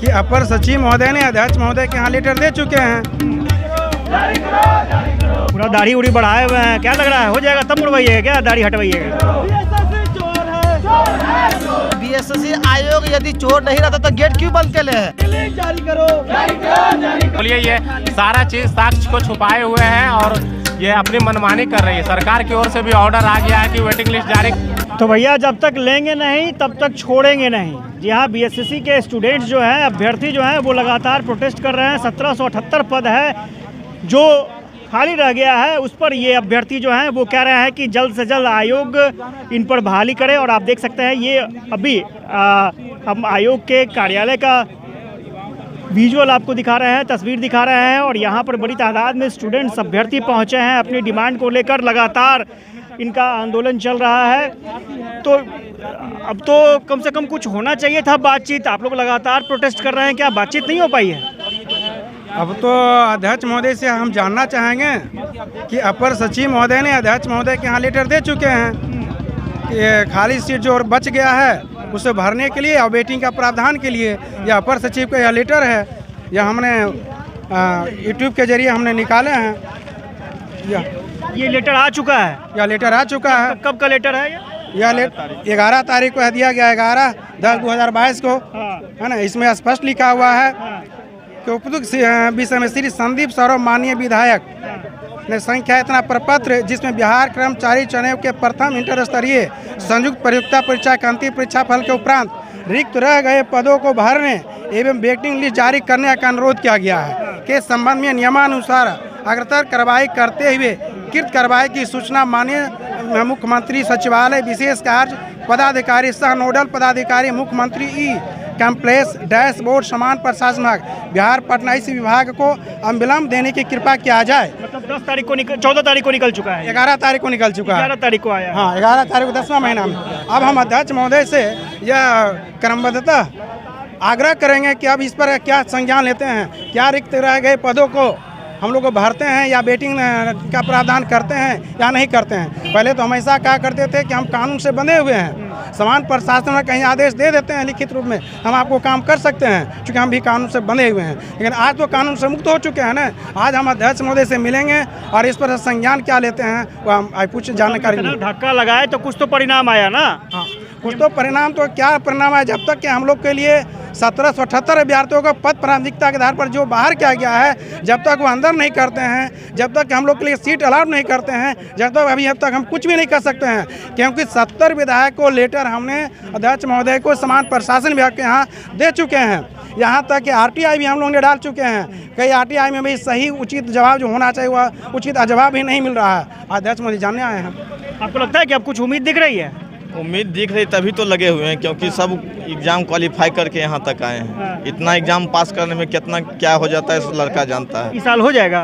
कि अपर सचिव महोदय ने अध्यक्ष महोदय के यहाँ लेटर दे चुके हैं। पूरा दाढ़ी उड़ी बढ़ाए हुए हैं, क्या लग रहा है हो जाएगा तब मुड़वाइएगा क्या, दाढ़ी हटवाइएगा? बीएसएससी आयोग यदि चोर नहीं रहता तो गेट क्यों बंद के ले है? जारी करो। बोलिए, ये सारा चीज साक्ष्य को छुपाए हुए हैं और ये अपनी मनमानी कर रही है। सरकार की ओर से भी ऑर्डर आ गया है कि वेटिंग लिस्ट जारी। तो भैया जब तक लेंगे नहीं तब तक छोड़ेंगे नहीं। जी हाँ, बीएसएससी के स्टूडेंट्स जो हैं, अभ्यर्थी जो हैं, वो लगातार प्रोटेस्ट कर रहे हैं। 1778 पद है जो खाली रह गया है, उस पर ये अभ्यर्थी जो हैं वो कह रहे हैं कि जल्द से जल्द आयोग इन पर बहाली करे। और आप देख सकते हैं ये अभी हम आयोग के कार्यालय का विजुअल आपको दिखा रहे हैं, तस्वीर दिखा रहे हैं। और यहाँ पर बड़ी तादाद में स्टूडेंट्स अभ्यर्थी पहुँचे हैं अपनी डिमांड को लेकर। लगातार इनका आंदोलन चल रहा है। तो अब तो कम से कम कुछ होना चाहिए था, बातचीत। आप लोग लगातार प्रोटेस्ट कर रहे हैं, क्या बातचीत नहीं हो पाई है? अब तो अध्यक्ष महोदय से हम जानना चाहेंगे कि अपर सचिव महोदय ने अध्यक्ष महोदय के यहाँ लेटर दे चुके हैं कि खाली सीट जो बच गया है उसे भरने के लिए और वेटिंग का प्रावधान के लिए यह अपर सचिव का यह लेटर है। यह हमने यूट्यूब के जरिए हमने निकाले हैं। ये लेटर आ चुका है? यह लेटर आ चुका है। कब का लेटर है यह 11 तारीख को दिया गया, 11/10/2022 को, है ना। इसमें स्पष्ट लिखा हुआ है कि उपयुक्त विषय में श्री संदीप सौरभ माननीय विधायक ने संख्या इतना प्रपत्र जिसमें बिहार कर्मचारी चयन के प्रथम इंटर स्तरीय संयुक्त प्रतियोगिता परीक्षा के अंतिम परीक्षा फल के उपरांत रिक्त रह गए पदों को भरने एवं वेटिंग लिस्ट जारी करने का अनुरोध किया गया है के संबंध में नियमानुसार अग्रतर कार्रवाई करते हुए कृत कार्रवाई की सूचना माननीय मुख्यमंत्री सचिवालय विशेष कार्य पदाधिकारी सह नोडल पदाधिकारी मुख्यमंत्री कॉम्प्लेक्स डैशबोर्ड समान प्रशासन विभाग बिहार पटना इस विभाग को अविलंब देने की कृपा किया जाए। मतलब 10 तारीख को 14 तारीख को निकल चुका है, 11 तारीख को निकल चुका है, 11 तारीख को आया। हाँ, 11 तारीख को 10वां महीना में। अब हम अध्यक्ष महोदय से यह क्रमबद्धता आग्रह करेंगे कि अब इस पर क्या संज्ञान लेते हैं, क्या रिक्त रह गए पदों को हम लोग को भरते हैं या वेटिंग का प्रावधान करते हैं या नहीं करते हैं। पहले तो हमेशा क्या करते थे कि हम कानून से बंधे हुए हैं, समान प्रशासन में कहीं आदेश दे देते हैं लिखित रूप में, हम आपको काम कर सकते हैं क्योंकि हम भी कानून से बंधे हुए हैं। लेकिन आज तो कानून से मुक्त हो चुके हैं ना। आज हम अध्यक्ष महोदय से मिलेंगे और इस पर संज्ञान क्या लेते हैं वो हम कुछ जानकारी। धक्का लगाए तो कुछ तो परिणाम आया ना। हाँ, कुछ तो परिणाम, तो क्या परिणाम है? जब तक कि हम लोग के लिए 1778 अभ्यर्थियों को पद प्राथमिकता के आधार पर जो बाहर किया गया है, जब तक वो अंदर नहीं करते हैं, जब तक हम लोग के लिए सीट अलाउड नहीं करते हैं, जब तक हम कुछ भी नहीं कर सकते हैं। क्योंकि 70 विधायक को लेटर हमने अध्यक्ष महोदय को समान प्रशासन विभाग के यहाँ दे चुके हैं। यहाँ तक कि RTI भी हम लोग ने डाल चुके हैं। कई RTI में भी सही उचित जवाब जो होना चाहिए वह उचित जवाब ही नहीं मिल रहा है। अध्यक्ष महोदय जानने आए हैं। आपको लगता है कि अब कुछ उम्मीद दिख रही है? उम्मीद दिख रही तभी तो लगे हुए हैं, क्योंकि सब एग्ज़ाम क्वालिफाई करके यहाँ तक आए हैं। इतना एग्ज़ाम पास करने में कितना क्या हो जाता है इस लड़का जानता है। इस साल हो जाएगा?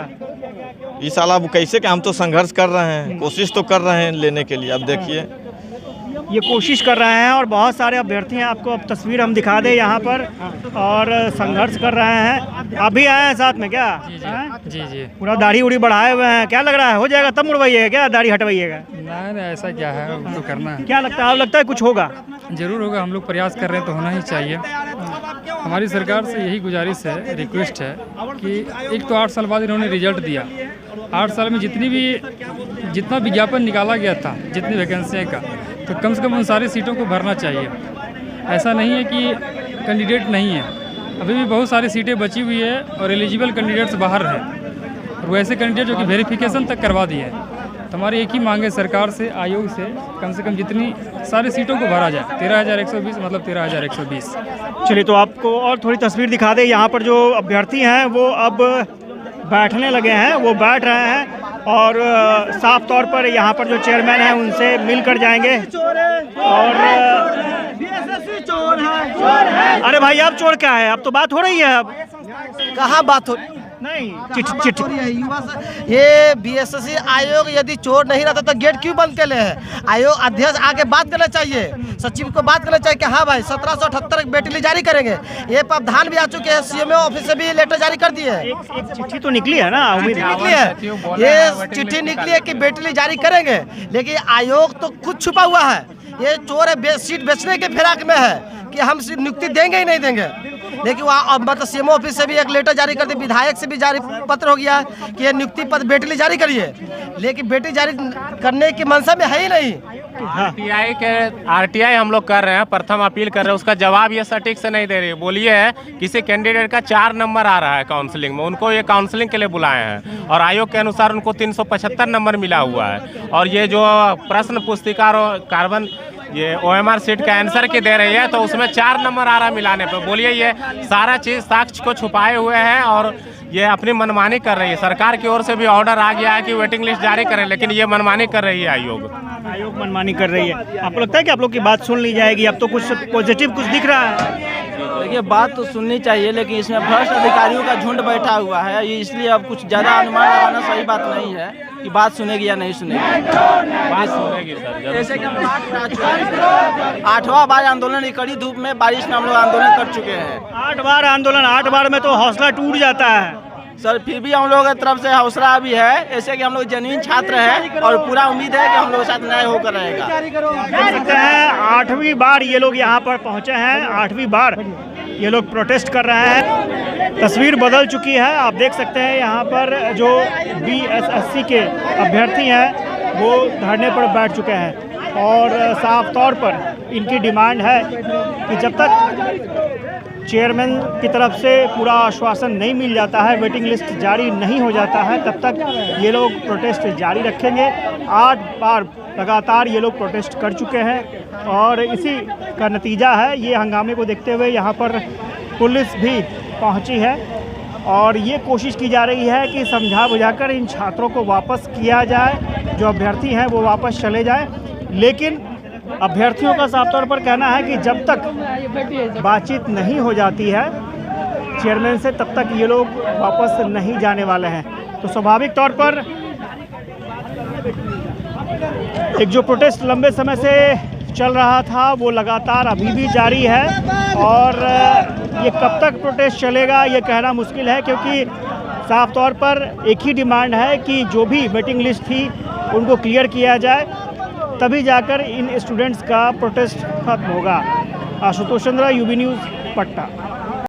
इस साल अब कैसे कि हम तो संघर्ष कर रहे हैं, कोशिश तो कर रहे हैं लेने के लिए। अब देखिए ये कोशिश कर रहे हैं और बहुत सारे अभ्यर्थी हैं। आपको अब तस्वीर हम दिखा दें यहाँ पर, और संघर्ष कर रहे हैं। आप भी आए हैं साथ में क्या? जी। पूरा दाढ़ी उड़ी बढ़ाए हुए हैं, क्या लग रहा है हो जाएगा तब मुड़वाइएगा क्या, दाढ़ी हटवाइएगा? नहीं, ऐसा क्या है, तो करना है। क्या लगता है, आप लगता है कुछ होगा? जरूर होगा, हम लोग प्रयास कर रहे हैं तो होना ही चाहिए। हमारी सरकार से यही गुजारिश है, रिक्वेस्ट है कि एक तो 8 साल बाद इन्होंने रिजल्ट दिया। 8 साल में जितना विज्ञापन निकाला गया था, जितनी वैकेंसियाँ का, तो कम से कम उन सारी सीटों को भरना चाहिए। ऐसा नहीं है कि कैंडिडेट नहीं है, अभी भी बहुत सारी सीटें बची हुई है और एलिजिबल कैंडिडेट्स बाहर हैं, और वैसे कैंडिडेट जो कि वेरिफिकेशन तक करवा दिए हैं। तो हमारी एक ही मांग है सरकार से, आयोग से कम जितनी सारी सीटों को भरा जाए। 13,120 मतलब 13,120। चलिए, तो आपको और थोड़ी तस्वीर दिखा दें। यहाँ पर जो अभ्यर्थी हैं वो अब बैठने लगे हैं, वो बैठ रहे हैं और साफ तौर पर यहाँ पर जो चेयरमैन हैं उनसे मिलकर जाएंगे। और अरे भाई, अब चोर क्या है? अब तो बात हो रही है। अब कहाँ बात हो नहीं, चिट ये बीएसएससी आयोग यदि चोर नहीं रहता तो गेट क्यों बंद के ले है? आयोग अध्यक्ष आके बात करना चाहिए, सचिव को बात करना चाहिए कि हाँ भाई 1778 बेटी ली जारी करेंगे। ये प्रावधान भी आ चुके हैं, CMO ऑफिस से भी लेटर जारी कर दिए। एक चिट्ठी तो निकली है ना, उम्मीद निकली है, ये चिट्ठी निकली है कि बेटी ली जारी करेंगे, लेकिन आयोग तो खुद छुपा हुआ है। ये चोर है, सीट बेचने के फिराक में है कि हम नियुक्ति देंगे ही नहीं देंगे। लेकिन वहाँ मतलब सीएमओ ऑफिस से भी एक लेटर जारी कर दिया, विधायक से भी जारी पत्र हो गया है कि ये नियुक्ति पत्र बेटी जारी करिए, लेकिन बेटी जारी करने की मंशा में है ही नहीं। आरटीआई हम लोग कर रहे हैं, प्रथम अपील कर रहे हैं, उसका जवाब ये सटीक से नहीं दे रही है। बोलिए है किसी कैंडिडेट का 4 नंबर आ रहा है काउंसलिंग में, उनको ये काउंसलिंग के लिए बुलाए हैं और आयोग के अनुसार उनको 375 नंबर मिला हुआ है। और ये जो प्रश्न पुस्तिका और कार्बन ये OMR सीट का आंसर की दे रही है तो उसमें 4 नंबर आ रहा मिलाने पे। बोलिए ये सारा चीज़ साक्ष्य को छुपाए हुए है और ये अपनी मनमानी कर रही है। सरकार की ओर से भी ऑर्डर आ गया है कि वेटिंग लिस्ट जारी करें, लेकिन ये मनमानी कर रही है आयोग मनमानी कर रही है। आपको लगता है कि आप लोग की बात सुन ली जाएगी? अब तो कुछ पॉजिटिव कुछ दिख रहा है। देखिए बात तो सुननी चाहिए, लेकिन इसमें भ्रष्ट अधिकारियों का झुंड बैठा हुआ है, इसलिए अब कुछ ज़्यादा अनुमान लगाना सही बात नहीं है कि बात सुनेगी या नहीं सुनेगी। बात सुनेगी सर। जैसे कि हम 8वां बार आंदोलन, कड़ी धूप में बारिश में हम लोग आंदोलन कर चुके हैं। 8 बार आंदोलन, 8 बार में तो हौसला टूट जाता है सर, फिर भी हम लोगों की तरफ से हौसला भी है, ऐसे कि हम लोग जेन्युइन छात्र हैं और पूरा उम्मीद है कि हम लोगों के साथ न्याय होकर रहेगा। देख सकते हैं 8वीं बार ये लोग यहाँ पर पहुँचे हैं, 8वीं बार ये लोग प्रोटेस्ट कर रहे हैं। तस्वीर बदल चुकी है। आप देख सकते हैं यहाँ पर जो BSSC के अभ्यर्थी हैं वो धरने पर बैठ चुके हैं और साफ तौर पर इनकी डिमांड है कि जब तक चेयरमैन की तरफ से पूरा आश्वासन नहीं मिल जाता है, वेटिंग लिस्ट जारी नहीं हो जाता है, तब तक ये लोग प्रोटेस्ट जारी रखेंगे। 8 बार लगातार ये लोग प्रोटेस्ट कर चुके हैं और इसी का नतीजा है। ये हंगामे को देखते हुए यहाँ पर पुलिस भी पहुँची है और ये कोशिश की जा रही है कि समझा बुझाकर इन छात्रों को वापस किया जाए, जो अभ्यर्थी हैं वो वापस चले जाएँ। लेकिन अभ्यर्थियों का साफ तौर पर कहना है कि जब तक बातचीत नहीं हो जाती है चेयरमैन से, तब तक ये लोग वापस नहीं जाने वाले हैं। तो स्वाभाविक तौर पर एक जो प्रोटेस्ट लंबे समय से चल रहा था वो लगातार अभी भी जारी है और ये कब तक प्रोटेस्ट चलेगा ये कहना मुश्किल है, क्योंकि साफ तौर पर एक ही डिमांड है कि जो भी वेटिंग लिस्ट थी उनको क्लियर किया जाए, तभी जाकर इन स्टूडेंट्स का प्रोटेस्ट खत्म होगा। Ashutosh Chandra, UB news, Patna.